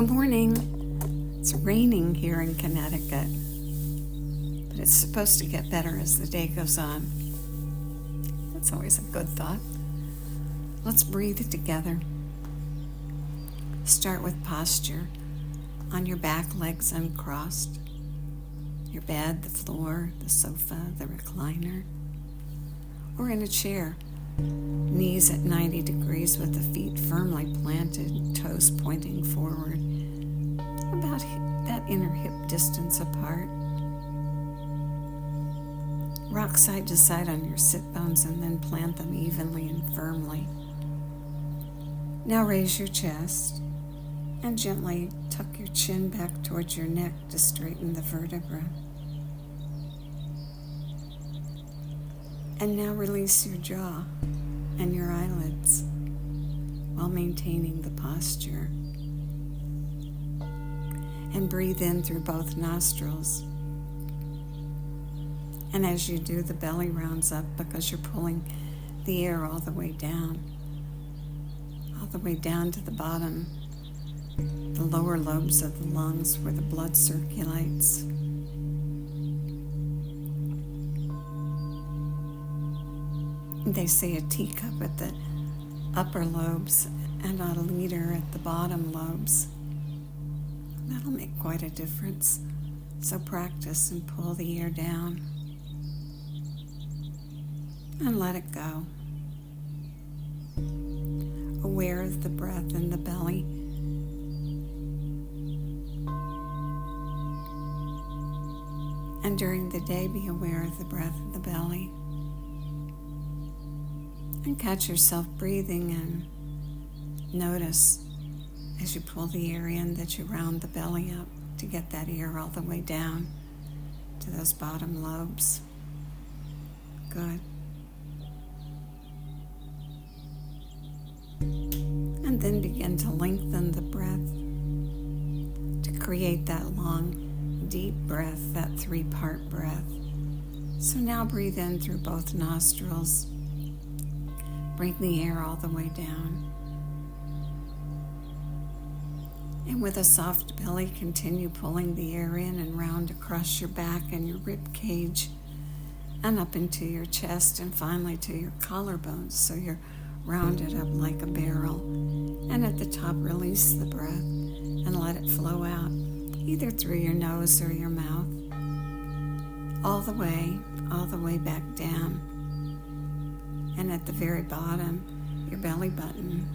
Good morning. It's raining here in Connecticut, but it's supposed to get better as the day goes on. That's always a good thought. Let's breathe it together. Start with posture on your back, legs uncrossed. Your bed, the floor, the sofa, the recliner, or in a chair. Knees at 90 degrees with the feet firmly planted, toes pointing forward, about that inner hip distance apart. Rock side to side on your sit bones and then plant them evenly and firmly. Now raise your chest and gently tuck your chin back towards your neck to straighten the vertebra. And now release your jaw and your eyelids while maintaining the posture. And breathe in through both nostrils. And as you do, the belly rounds up because you're pulling the air all the way down to the bottom, the lower lobes of the lungs where the blood circulates. They say a teacup at the upper lobes and not a liter at the bottom lobes. That'll make quite a difference. So practice and pull the air down. And let it go. Aware of the breath in the belly. And during the day, be aware of the breath in the belly. And catch yourself breathing and notice as you pull the air in that you round the belly up to get that air all the way down to those bottom lobes. Good. And then begin to lengthen the breath to create that long, deep breath, that 3-part breath. So now breathe in through both nostrils. Bring the air all the way down. And with a soft belly, continue pulling the air in and round across your back and your rib cage and up into your chest and finally to your collarbones so you're rounded up like a barrel. And at the top, release the breath and let it flow out, either through your nose or your mouth, all the way back down. And at the very bottom, your belly button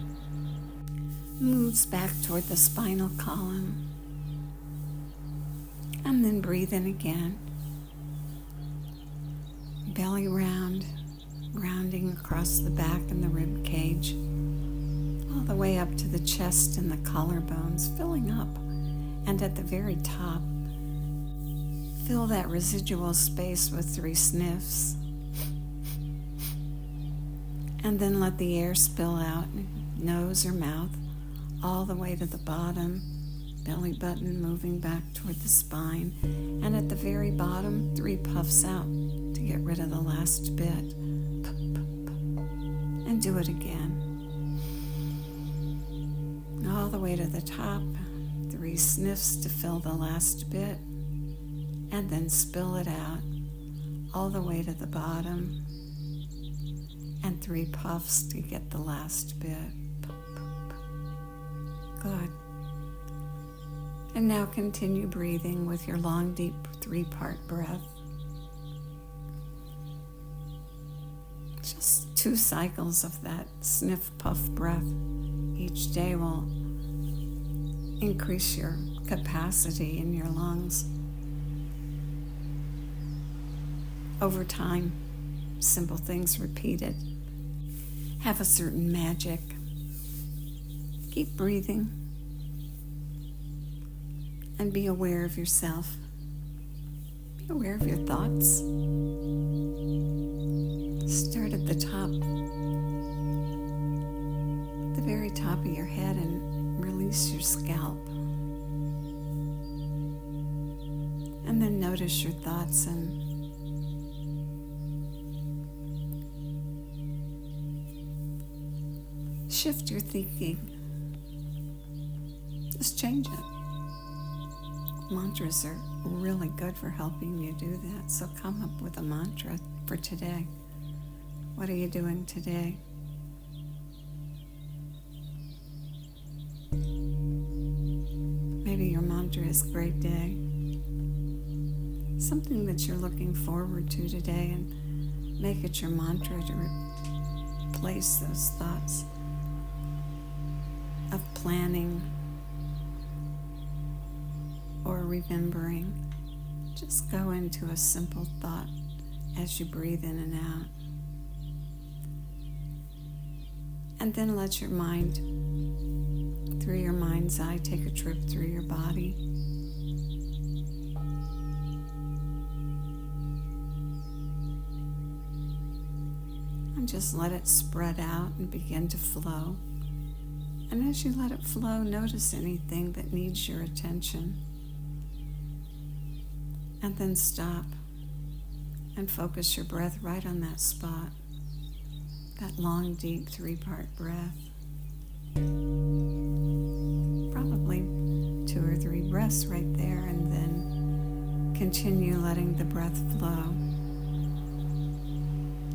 moves back toward the spinal column. And then breathe in again. Belly rounding across the back and the rib cage, all the way up to the chest and the collarbones, filling up. And at the very top, fill that residual space with 3 sniffs. And then let the air spill out, nose or mouth, all the way to the bottom, belly button moving back toward the spine. And at the very bottom, 3 puffs out to get rid of the last bit. And do it again. All the way to the top, 3 sniffs to fill the last bit. And then spill it out, all the way to the bottom. And 3 puffs to get the last bit. Good. And now continue breathing with your long, deep 3-part breath. Just 2 cycles of that sniff, puff breath each day will increase your capacity in your lungs. Over time, simple things repeated have a certain magic. Keep breathing and be aware of yourself. Be aware of your thoughts. Start at the top, the very top of your head, and release your scalp. And then notice your thoughts and shift your thinking just change it. Mantras are really good for helping you do that. So come up with a mantra for today. What are you doing today? Maybe your mantra is great day. Something that you're looking forward to today, and make it your mantra to replace those thoughts of planning or remembering. Just go into a simple thought as you breathe in and out. And then let your mind, through your mind's eye, take a trip through your body. And just let it spread out and begin to flow. And as you let it flow, notice anything that needs your attention. And then stop and focus your breath right on that spot. That long, deep 3-part breath. Probably 2 or 3 breaths right there, and then continue letting the breath flow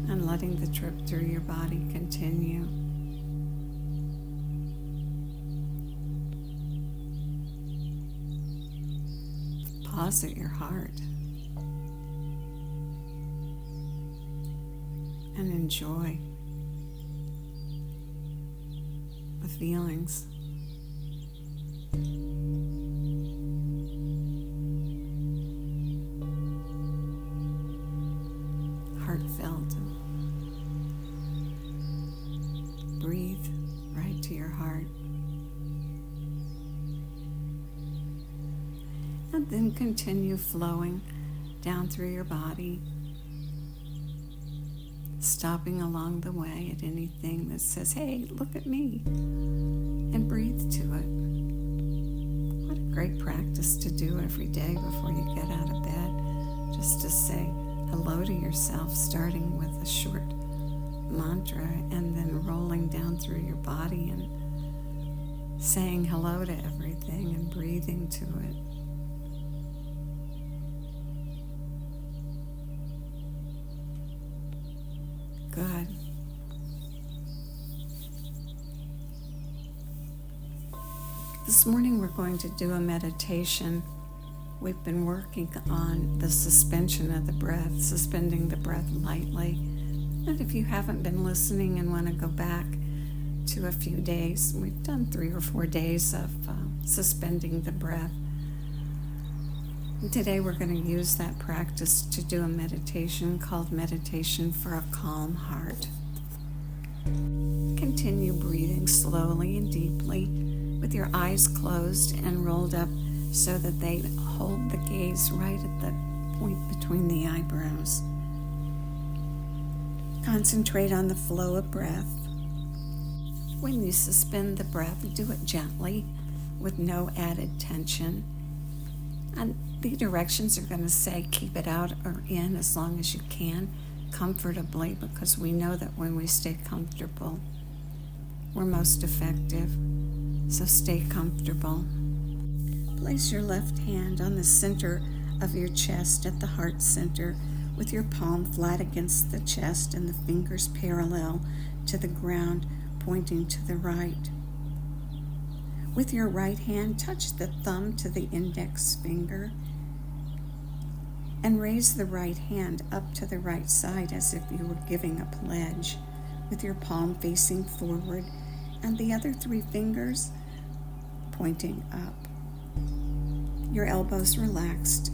and letting the trip through your body continue. Pause at your heart and enjoy the feelings. Heartfelt. Breathe right to your heart. And then continue flowing down through your body, stopping along the way at anything that says, hey, look at me, and breathe to it. What a great practice to do every day before you get out of bed, just to say hello to yourself, starting with a short mantra and then rolling down through your body and saying hello to everything and breathing to it. Good. This morning we're going to do a meditation. We've been working on the suspension of the breath, suspending the breath lightly. And if you haven't been listening and want to go back to a few days, we've done 3 or 4 days of suspending the breath. And today we're going to use that practice to do a meditation called Meditation for a Calm Heart. Continue breathing slowly and deeply with your eyes closed and rolled up so that they hold the gaze right at the point between the eyebrows. Concentrate on the flow of breath. When you suspend the breath, do it gently with no added tension. And the directions are going to say keep it out or in as long as you can, comfortably, because we know that when we stay comfortable, we're most effective. So stay comfortable. Place your left hand on the center of your chest at the heart center, with your palm flat against the chest and the fingers parallel to the ground, pointing to the right. With your right hand, touch the thumb to the index finger and raise the right hand up to the right side as if you were giving a pledge, with your palm facing forward and the other 3 fingers pointing up. Your elbows relaxed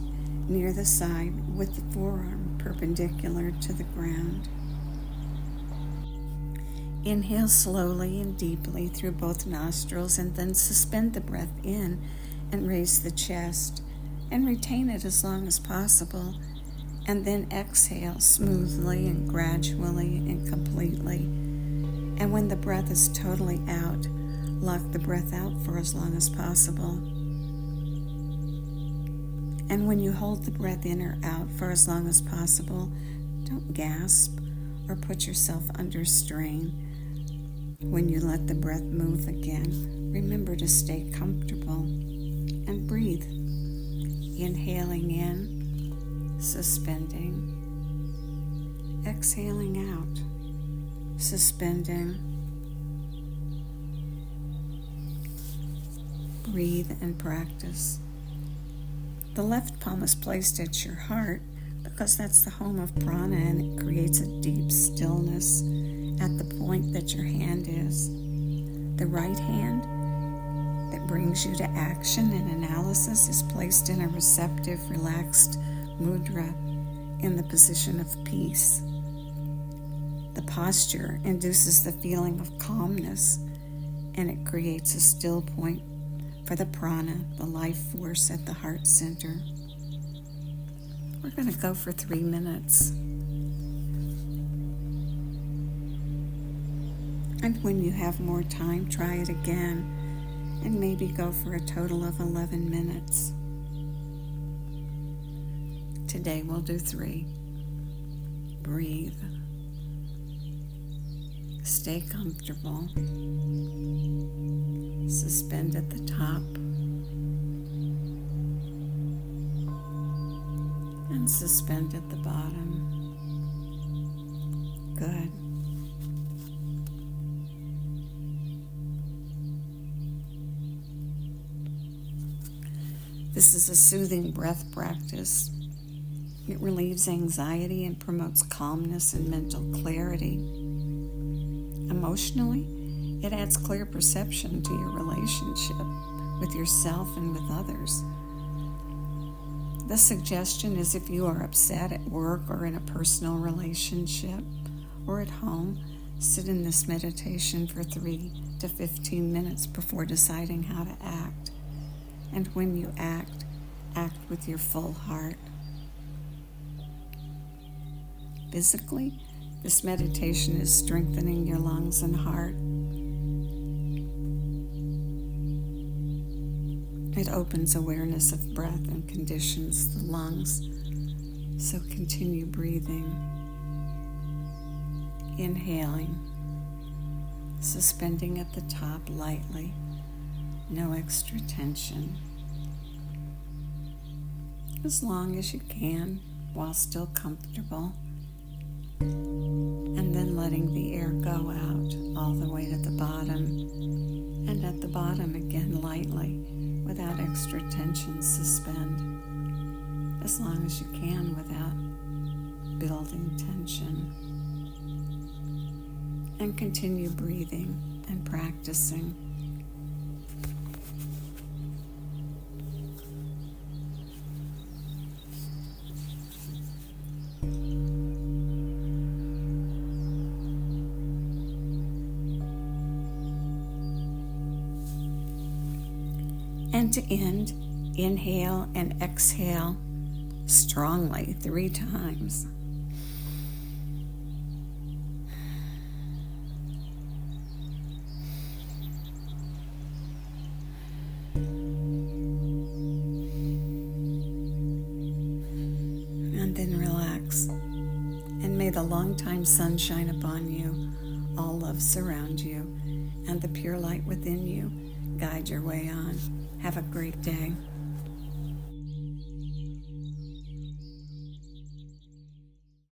near the side with the forearm perpendicular to the ground. Inhale slowly and deeply through both nostrils, and then suspend the breath in and raise the chest and retain it as long as possible, and then exhale smoothly and gradually and completely. And when the breath is totally out, lock the breath out for as long as possible. And when you hold the breath in or out for as long as possible, don't gasp or put yourself under strain. When you let the breath move again, remember to stay comfortable. Inhaling in, suspending. Exhaling out, suspending. Breathe and practice. The left palm is placed at your heart because that's the home of prana, and it creates a deep stillness at the point that your hand is. The right hand that brings you to action and analysis is placed in a receptive, relaxed mudra in the position of peace. The posture induces the feeling of calmness, and it creates a still point for the prana, the life force at the heart center. We're going to go for 3 minutes. And when you have more time, try it again and maybe go for a total of 11 minutes. Today we'll do 3. Breathe. Stay comfortable. Suspend at the top. And suspend at the bottom. Good. This is a soothing breath practice. It relieves anxiety and promotes calmness and mental clarity. Emotionally, it adds clear perception to your relationship with yourself and with others. The suggestion is if you are upset at work or in a personal relationship or at home, sit in this meditation for 3 to 15 minutes before deciding how to act. And when you act with your full heart. Physically, this meditation is strengthening your lungs and heart. It opens awareness of breath and conditions the lungs. So continue breathing. Inhaling, suspending at the top lightly. No extra tension. As long as you can while still comfortable. And then letting the air go out all the way to the bottom. And at the bottom again lightly without extra tension. Suspend as long as you can without building tension. And continue breathing and practicing. And to end, inhale and exhale strongly 3 times. And then relax. And may the long-time sun shine upon you, all love surround you, and the pure light within you guide your way on. Have a great day.